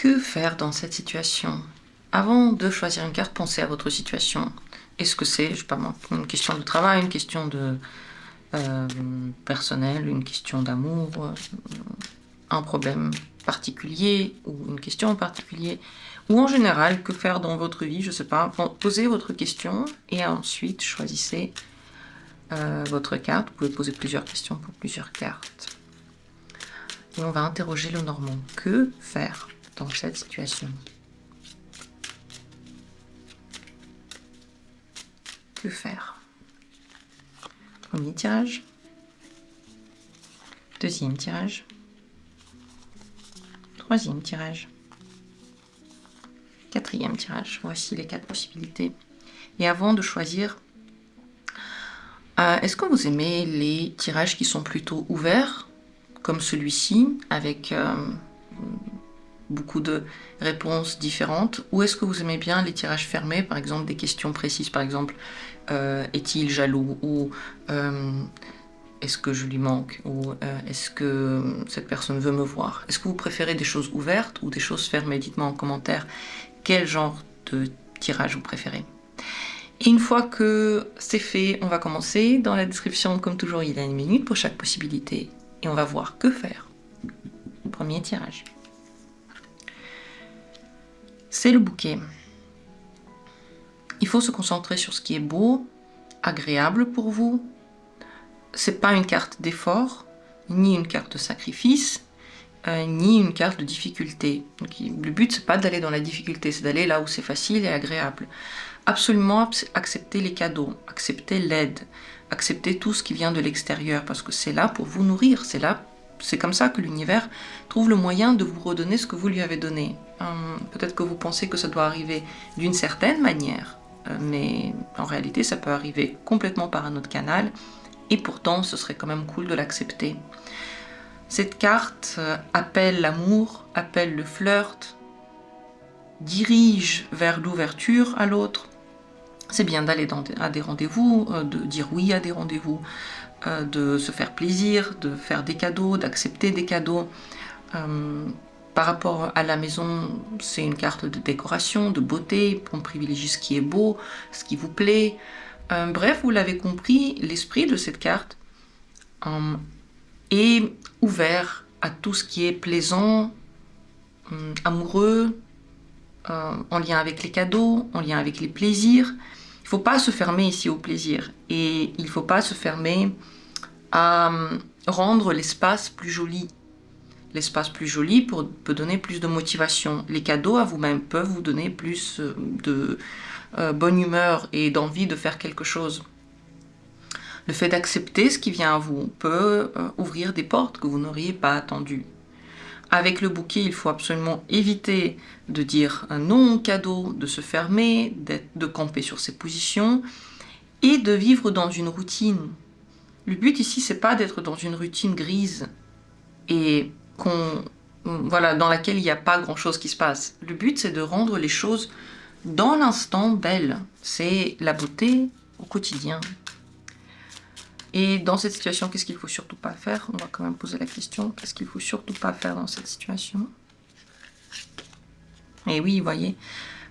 Que faire dans cette situation? Avant de choisir une carte, pensez à votre situation. Est-ce que c'est, je sais pas moi, une question de travail, une question de personnel, une question d'amour, un problème particulier ou une question en particulier, ou en général, que faire dans votre vie, je sais pas. Posez votre question et ensuite choisissez votre carte. Vous pouvez poser plusieurs questions pour plusieurs cartes. Et on va interroger le Normand. Que faire dans cette situation? Que faire? Premier tirage. Deuxième tirage. Troisième tirage. Quatrième tirage. Voici les 4 possibilités. Et avant de choisir, est-ce que vous aimez les tirages qui sont plutôt ouverts, comme celui-ci, avec beaucoup de réponses différentes, ou est-ce que vous aimez bien les tirages fermés, par exemple des questions précises, par exemple est-il jaloux, ou est-ce que je lui manque, ou est-ce que cette personne veut me voir? Est-ce que vous préférez des choses ouvertes ou des choses fermées? Dites-moi en commentaire quel genre de tirage vous préférez. Et une fois que c'est fait, on va commencer. Dans la description, comme toujours, il y a 1 minute pour chaque possibilité. Et on va voir que faire. Premier tirage. C'est le bouquet. Il faut se concentrer sur ce qui est beau, agréable pour vous. C'est pas une carte d'effort, ni une carte de sacrifice, ni une carte de difficulté. Donc, le but, c'est pas d'aller dans la difficulté, c'est d'aller là où c'est facile et agréable. Absolument accepter les cadeaux, accepter l'aide, accepter tout ce qui vient de l'extérieur, parce que c'est là pour vous nourrir, c'est comme ça que l'univers trouve le moyen de vous redonner ce que vous lui avez donné. Peut-être que vous pensez que ça doit arriver d'une certaine manière, mais en réalité, ça peut arriver complètement par un autre canal, et pourtant, ce serait quand même cool de l'accepter. Cette carte appelle l'amour, appelle le flirt, dirige vers l'ouverture à l'autre. C'est bien d'aller à des rendez-vous, de dire oui à des rendez-vous, de se faire plaisir, de faire des cadeaux, d'accepter des cadeaux. Par rapport à la maison, c'est une carte de décoration, de beauté. On privilégie ce qui est beau, ce qui vous plaît. Bref, vous l'avez compris, l'esprit de cette carte est ouvert à tout ce qui est plaisant, amoureux, en lien avec les cadeaux, en lien avec les plaisirs. Il ne faut pas se fermer ici au plaisir, et il ne faut pas se fermer à rendre l'espace plus joli. L'espace plus joli peut donner plus de motivation. Les cadeaux à vous-même peuvent vous donner plus de bonne humeur et d'envie de faire quelque chose. Le fait d'accepter ce qui vient à vous peut ouvrir des portes que vous n'auriez pas attendues. Avec le bouquet, il faut absolument éviter de dire un non au cadeau, de se fermer, de camper sur ses positions et de vivre dans une routine. Le but ici, c'est pas d'être dans une routine grise et dans laquelle il n'y a pas grand-chose qui se passe. Le but, c'est de rendre les choses dans l'instant belles. C'est la beauté au quotidien. Et dans cette situation, qu'est-ce qu'il ne faut surtout pas faire? On va quand même poser la question, qu'est-ce qu'il ne faut surtout pas faire dans cette situation? Et oui, vous voyez,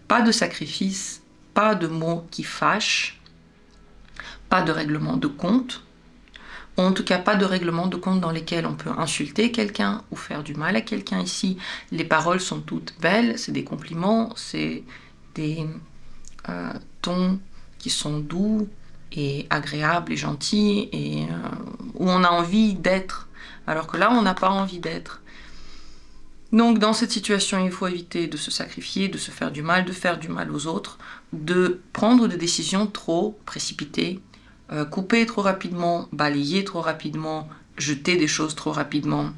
pas de sacrifice, pas de mots qui fâchent, pas de règlement de compte, ou en tout cas pas de règlement de compte dans lesquels on peut insulter quelqu'un ou faire du mal à quelqu'un ici. Les paroles sont toutes belles, c'est des compliments, c'est des tons qui sont doux, et agréable et gentil, et où on a envie d'être, alors que là, on n'a pas envie d'être. Donc, dans cette situation, il faut éviter de se sacrifier, de se faire du mal, de faire du mal aux autres, de prendre des décisions trop précipitées, couper trop rapidement, balayer trop rapidement, jeter des choses trop rapidement,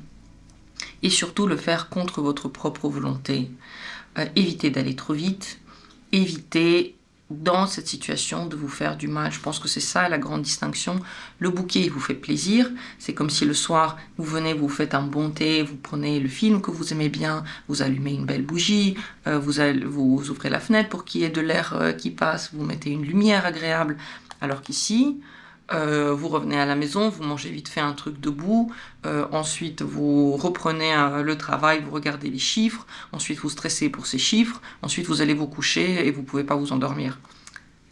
et surtout le faire contre votre propre volonté. Évitez d'aller trop vite, évitez dans cette situation de vous faire du mal. Je pense que c'est ça la grande distinction. Le bouquet, il vous fait plaisir. C'est comme si le soir, vous venez, vous faites un bon thé, vous prenez le film que vous aimez bien, vous allumez une belle bougie, vous ouvrez la fenêtre pour qu'il y ait de l'air qui passe, vous mettez une lumière agréable. Alors qu'ici, Vous revenez à la maison, vous mangez vite fait un truc debout, ensuite vous reprenez le travail, vous regardez les chiffres, ensuite vous stressez pour ces chiffres, ensuite vous allez vous coucher et vous ne pouvez pas vous endormir.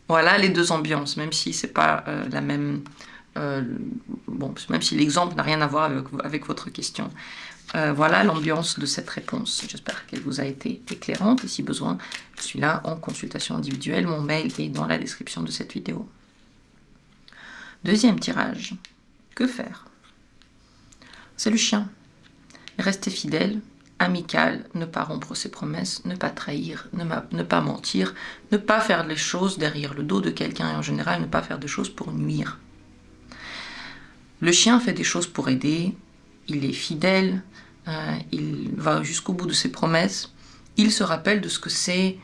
Voilà les deux ambiances, même si c'est pas la même... même si l'exemple n'a rien à voir avec votre question. Voilà l'ambiance de cette réponse. J'espère qu'elle vous a été éclairante et si besoin, je suis là en consultation individuelle. Mon mail est dans la description de cette vidéo. Deuxième tirage. Que faire? C'est le chien. Rester fidèle, amical, ne pas rompre ses promesses, ne pas trahir, ne pas mentir, ne pas faire les choses derrière le dos de quelqu'un et en général ne pas faire des choses pour nuire. Le chien fait des choses pour aider, il est fidèle, il va jusqu'au bout de ses promesses, il se rappelle de ce que c'est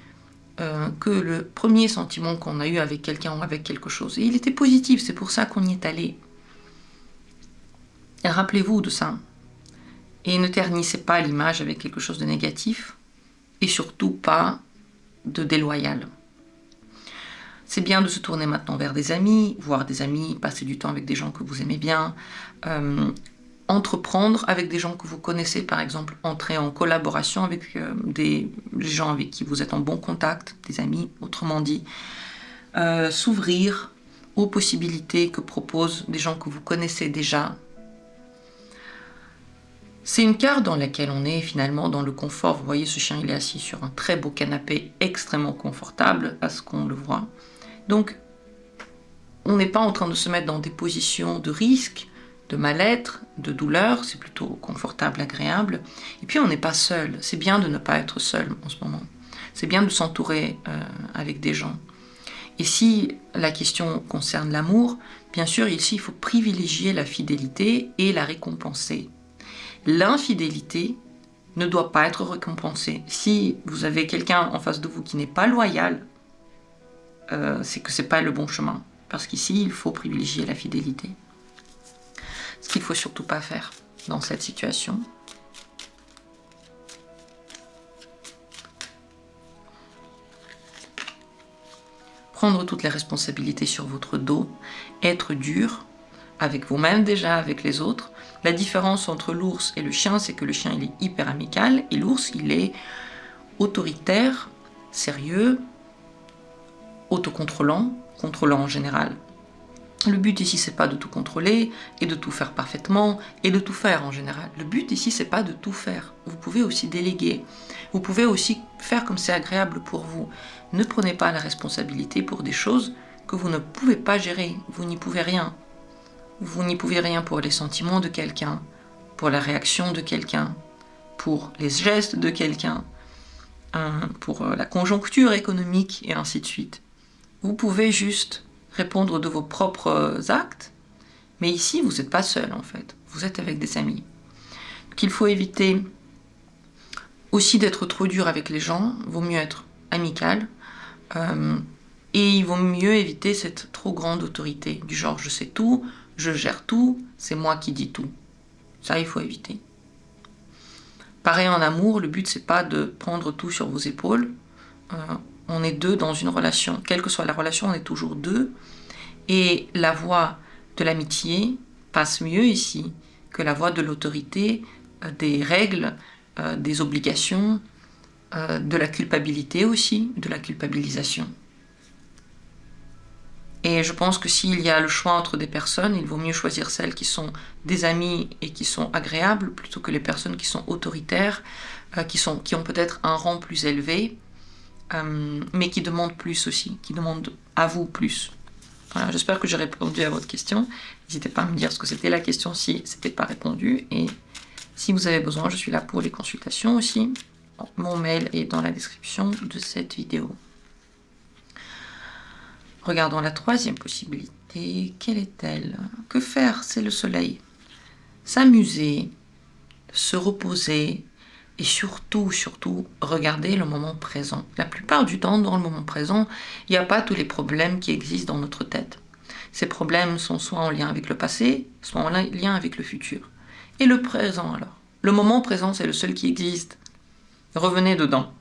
que le premier sentiment qu'on a eu avec quelqu'un ou avec quelque chose. Et il était positif, c'est pour ça qu'on y est allé. Et rappelez-vous de ça. Et ne ternissez pas l'image avec quelque chose de négatif et surtout pas de déloyal. C'est bien de se tourner maintenant vers des amis, voir des amis, passer du temps avec des gens que vous aimez bien, entreprendre avec des gens que vous connaissez, par exemple, entrer en collaboration avec des gens avec qui vous êtes en bon contact, des amis, autrement dit, s'ouvrir aux possibilités que proposent des gens que vous connaissez déjà. C'est une carte dans laquelle on est finalement dans le confort. Vous voyez, ce chien, il est assis sur un très beau canapé extrêmement confortable, à ce qu'on le voit. Donc, on n'est pas en train de se mettre dans des positions de risque, de mal-être, de douleur, c'est plutôt confortable, agréable. Et puis on n'est pas seul, c'est bien de ne pas être seul en ce moment. C'est bien de s'entourer avec des gens. Et si la question concerne l'amour, bien sûr ici il faut privilégier la fidélité et la récompenser. L'infidélité ne doit pas être récompensée. Si vous avez quelqu'un en face de vous qui n'est pas loyal, c'est que c'est pas le bon chemin. Parce qu'ici il faut privilégier la fidélité. Ce qu'il ne faut surtout pas faire dans cette situation. Prendre toutes les responsabilités sur votre dos, être dur, avec vous-même déjà, avec les autres. La différence entre l'ours et le chien, c'est que le chien il est hyper amical et l'ours il est autoritaire, sérieux, autocontrôlant, contrôlant en général. Le but ici, c'est pas de tout contrôler et de tout faire parfaitement et de tout faire en général. Le but ici, c'est pas de tout faire. Vous pouvez aussi déléguer. Vous pouvez aussi faire comme c'est agréable pour vous. Ne prenez pas la responsabilité pour des choses que vous ne pouvez pas gérer. Vous n'y pouvez rien. Vous n'y pouvez rien pour les sentiments de quelqu'un, pour la réaction de quelqu'un, pour les gestes de quelqu'un, pour la conjoncture économique et ainsi de suite. Vous pouvez juste répondre de vos propres actes, mais ici, vous n'êtes pas seul, en fait. Vous êtes avec des amis. Donc, il faut éviter aussi d'être trop dur avec les gens. Il vaut mieux être amical. Et il vaut mieux éviter cette trop grande autorité, du genre « je sais tout, je gère tout, c'est moi qui dis tout ». Ça, il faut éviter. Pareil en amour, le but, c'est pas de prendre tout sur vos épaules. On est deux dans une relation. Quelle que soit la relation, on est toujours deux. Et la voie de l'amitié passe mieux ici que la voie de l'autorité, des règles, des obligations, de la culpabilité aussi, de la culpabilisation. Et je pense que s'il y a le choix entre des personnes, il vaut mieux choisir celles qui sont des amis et qui sont agréables, plutôt que les personnes qui sont autoritaires, qui ont peut-être un rang plus élevé, mais qui demandent plus aussi, qui demandent à vous plus. Voilà, j'espère que j'ai répondu à votre question. N'hésitez pas à me dire ce que c'était la question si ce n'était pas répondu. Et si vous avez besoin, je suis là pour les consultations aussi. Mon mail est dans la description de cette vidéo. Regardons la troisième possibilité. Quelle est-elle? Que faire? C'est le soleil. S'amuser, se reposer et surtout, regarder le moment présent. La plupart du temps, dans le moment présent, il n'y a pas tous les problèmes qui existent dans notre tête. Ces problèmes sont soit en lien avec le passé, soit en lien avec le futur. Et le présent alors? Le moment présent, c'est le seul qui existe. Revenez dedans.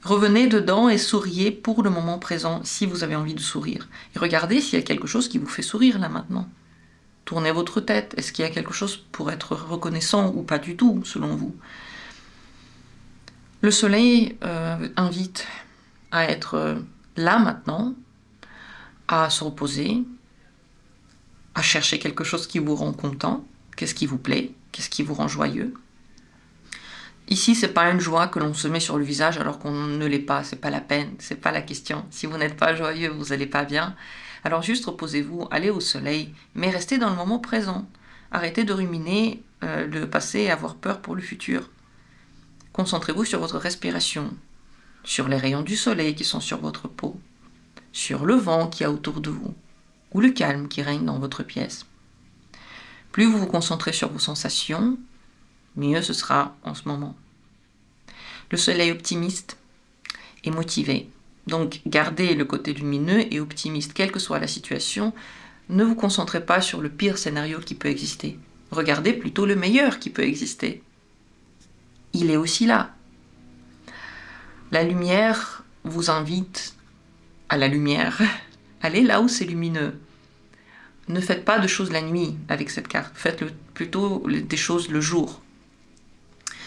Revenez dedans et souriez pour le moment présent si vous avez envie de sourire. Et regardez s'il y a quelque chose qui vous fait sourire là maintenant. Tournez votre tête. Est-ce qu'il y a quelque chose pour être reconnaissant ou pas du tout, selon vous? Le soleil invite à être là maintenant, à se reposer, à chercher quelque chose qui vous rend content. Qu'est-ce qui vous plaît? Qu'est-ce qui vous rend joyeux? Ici, c'est pas une joie que l'on se met sur le visage alors qu'on ne l'est pas. C'est pas la peine, c'est pas la question. Si vous n'êtes pas joyeux, vous n'allez pas bien. Alors juste reposez-vous, allez au soleil, mais restez dans le moment présent. Arrêtez de ruminer le passé et avoir peur pour le futur. Concentrez-vous sur votre respiration, sur les rayons du soleil qui sont sur votre peau, sur le vent qui y a autour de vous, ou le calme qui règne dans votre pièce. Plus vous vous concentrez sur vos sensations, mieux ce sera en ce moment. Le soleil optimiste est motivé. Donc gardez le côté lumineux et optimiste, quelle que soit la situation. Ne vous concentrez pas sur le pire scénario qui peut exister. Regardez plutôt le meilleur qui peut exister. Il est aussi là. La lumière vous invite à la lumière. Allez là où c'est lumineux. Ne faites pas de choses la nuit avec cette carte. Faites plutôt des choses le jour.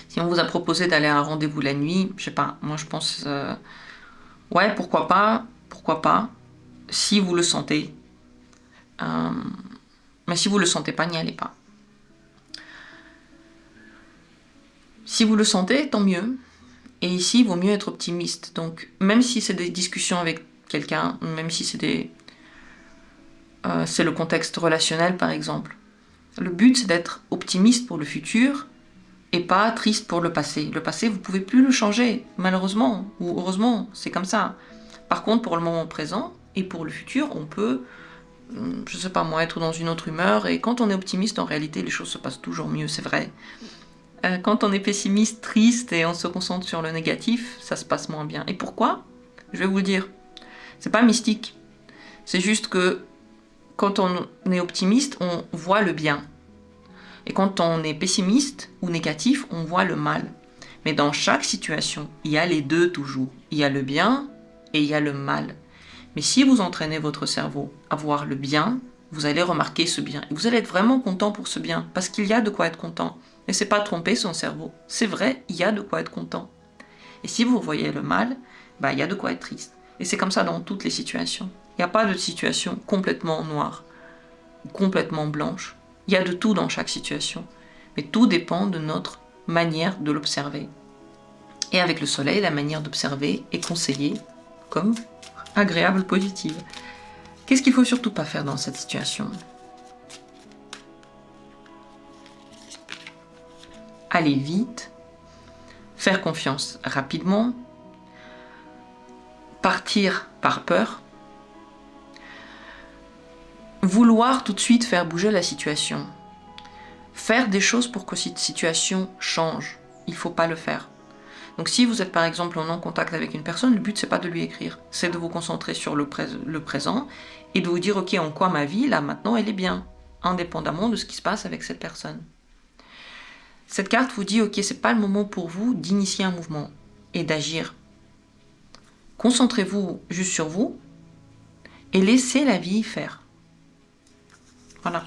Si on vous a proposé d'aller à un rendez-vous la nuit, je sais pas, moi je pense, ouais, pourquoi pas, si vous le sentez. Mais si vous le sentez pas, n'y allez pas. Si vous le sentez, tant mieux. Et ici, il vaut mieux être optimiste. Donc, même si c'est des discussions avec quelqu'un, même si c'est c'est le contexte relationnel, par exemple, le but, c'est d'être optimiste pour le futur et pas triste pour le passé. Le passé, vous pouvez plus le changer, malheureusement, ou heureusement, c'est comme ça. Par contre, pour le moment présent et pour le futur, on peut, je sais pas moi, être dans une autre humeur. Et quand on est optimiste, en réalité, les choses se passent toujours mieux, c'est vrai. Quand on est pessimiste, triste et on se concentre sur le négatif, ça se passe moins bien. Et pourquoi? Je vais vous le dire. C'est pas mystique. C'est juste que quand on est optimiste, on voit le bien. Et quand on est pessimiste ou négatif, on voit le mal. Mais dans chaque situation, il y a les deux toujours. Il y a le bien et il y a le mal. Mais si vous entraînez votre cerveau à voir le bien, vous allez remarquer ce bien. Et vous allez être vraiment content pour ce bien, parce qu'il y a de quoi être content. Et c'est pas tromper son cerveau. C'est vrai, il y a de quoi être content. Et si vous voyez le mal, il y a de quoi être triste. Et c'est comme ça dans toutes les situations. Il n'y a pas de situation complètement noire, complètement blanche. Il y a de tout dans chaque situation. Mais tout dépend de notre manière de l'observer. Et avec le soleil, la manière d'observer est conseillée comme agréable, positive. Qu'est-ce qu'il ne faut surtout pas faire dans cette situation? Aller vite, faire confiance rapidement, partir par peur, vouloir tout de suite faire bouger la situation, faire des choses pour que cette situation change. Il ne faut pas le faire. Donc si vous êtes par exemple en contact avec une personne, le but c'est pas de lui écrire, c'est de vous concentrer sur le présent et de vous dire ok, en quoi ma vie là maintenant elle est bien, indépendamment de ce qui se passe avec cette personne. Cette carte vous dit ok, c'est pas le moment pour vous d'initier un mouvement et d'agir. Concentrez-vous juste sur vous et laissez la vie faire. Voilà.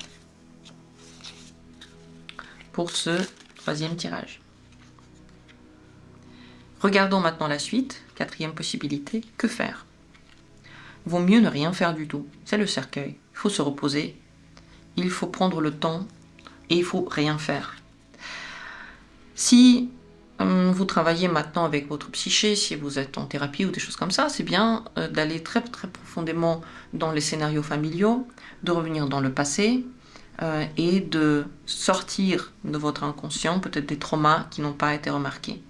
Pour ce troisième tirage. Regardons maintenant la suite. Quatrième possibilité, que faire? Vaut mieux ne rien faire du tout. C'est le cercueil. Il faut se reposer. Il faut prendre le temps et il faut rien faire. Si vous travaillez maintenant avec votre psyché, si vous êtes en thérapie ou des choses comme ça, c'est bien d'aller très très profondément dans les scénarios familiaux, de revenir dans le passé et de sortir de votre inconscient peut-être des traumas qui n'ont pas été remarqués.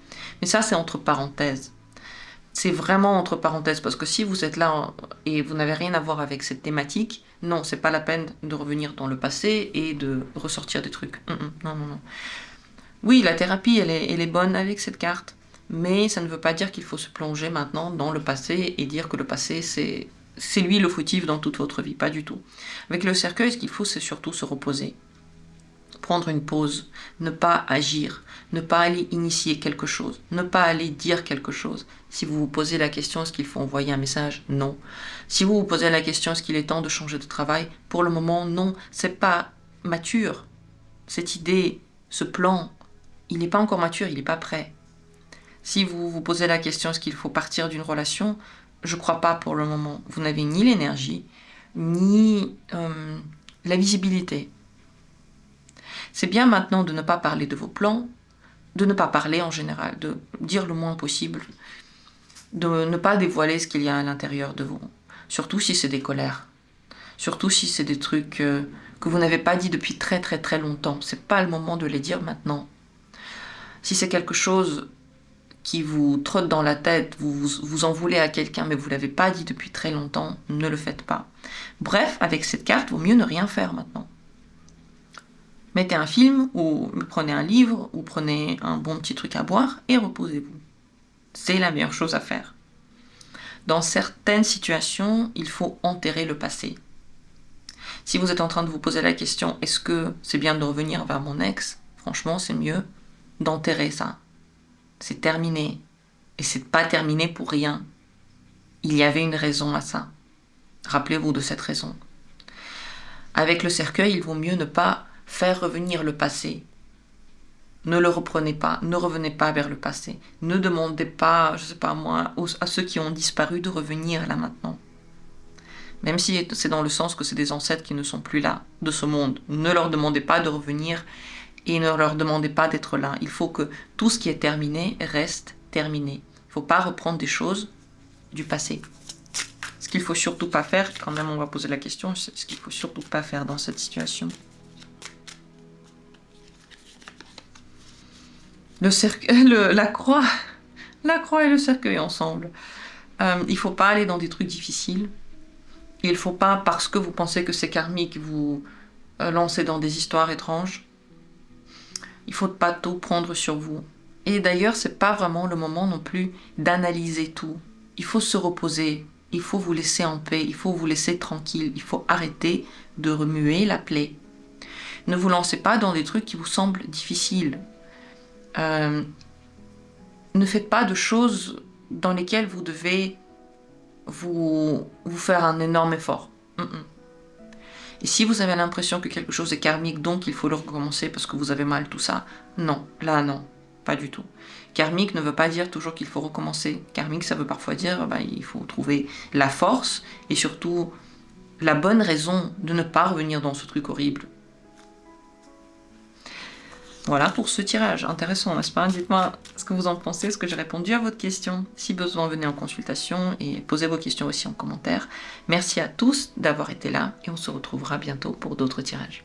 Mais ça, c'est entre parenthèses. C'est vraiment entre parenthèses, parce que si vous êtes là et vous n'avez rien à voir avec cette thématique, non, c'est pas la peine de revenir dans le passé et de ressortir des trucs. Non. Oui, la thérapie, elle est bonne avec cette carte, mais ça ne veut pas dire qu'il faut se plonger maintenant dans le passé et dire que le passé, c'est lui le fautif dans toute votre vie, pas du tout. Avec le cercueil, ce qu'il faut, c'est surtout se reposer. prendre une pause, ne pas agir, ne pas aller initier quelque chose, ne pas aller dire quelque chose. Si vous vous posez la question, est-ce qu'il faut envoyer un message? Non. Si vous vous posez la question, est-ce qu'il est temps de changer de travail? Pour le moment, non. C'est pas mature. Cette idée, ce plan, il n'est pas encore mature, il n'est pas prêt. Si vous vous posez la question, est-ce qu'il faut partir d'une relation? Je ne crois pas pour le moment. Vous n'avez ni l'énergie, ni la visibilité. C'est bien maintenant de ne pas parler de vos plans, de ne pas parler en général, de dire le moins possible, de ne pas dévoiler ce qu'il y a à l'intérieur de vous. Surtout si c'est des colères. Surtout si c'est des trucs que vous n'avez pas dit depuis très très très longtemps. C'est pas le moment de les dire maintenant. Si c'est quelque chose qui vous trotte dans la tête, vous en voulez à quelqu'un mais vous ne l'avez pas dit depuis très longtemps, ne le faites pas. Bref, avec cette carte, il vaut mieux ne rien faire maintenant. Mettez un film, ou prenez un livre, ou prenez un bon petit truc à boire, et reposez-vous. C'est la meilleure chose à faire. Dans certaines situations, il faut enterrer le passé. Si vous êtes en train de vous poser la question, est-ce que c'est bien de revenir vers mon ex? Franchement, c'est mieux d'enterrer ça. C'est terminé. Et c'est pas terminé pour rien. Il y avait une raison à ça. Rappelez-vous de cette raison. Avec le cercueil, il vaut mieux ne pas faire revenir le passé. Ne le reprenez pas, ne revenez pas vers le passé. Ne demandez pas, je sais pas moi, à ceux qui ont disparu de revenir là maintenant. Même si c'est dans le sens que c'est des ancêtres qui ne sont plus là, de ce monde. Ne leur demandez pas de revenir et ne leur demandez pas d'être là. Il faut que tout ce qui est terminé reste terminé. Il ne faut pas reprendre des choses du passé. Ce qu'il ne faut surtout pas faire, quand même on va poser la question, c'est ce qu'il ne faut surtout pas faire dans cette situation. La croix et le cercueil ensemble. Il ne faut pas aller dans des trucs difficiles. Il ne faut pas, parce que vous pensez que c'est karmique, vous lancer dans des histoires étranges. Il ne faut pas tout prendre sur vous. Et d'ailleurs, ce n'est pas vraiment le moment non plus d'analyser tout. Il faut se reposer, il faut vous laisser en paix, il faut vous laisser tranquille, il faut arrêter de remuer la plaie. Ne vous lancez pas dans des trucs qui vous semblent difficiles. Ne faites pas de choses dans lesquelles vous devez vous faire un énorme effort. Et si vous avez l'impression que quelque chose est karmique, donc il faut le recommencer parce que vous avez mal, tout ça, non, là non, pas du tout. Karmique ne veut pas dire toujours qu'il faut recommencer. Karmique, ça veut parfois dire il faut trouver la force et surtout la bonne raison de ne pas revenir dans ce truc horrible. Voilà pour ce tirage, intéressant, n'est-ce pas? Dites-moi ce que vous en pensez, est-ce que j'ai répondu à votre question? Si besoin, venez en consultation et posez vos questions aussi en commentaire. Merci à tous d'avoir été là et on se retrouvera bientôt pour d'autres tirages.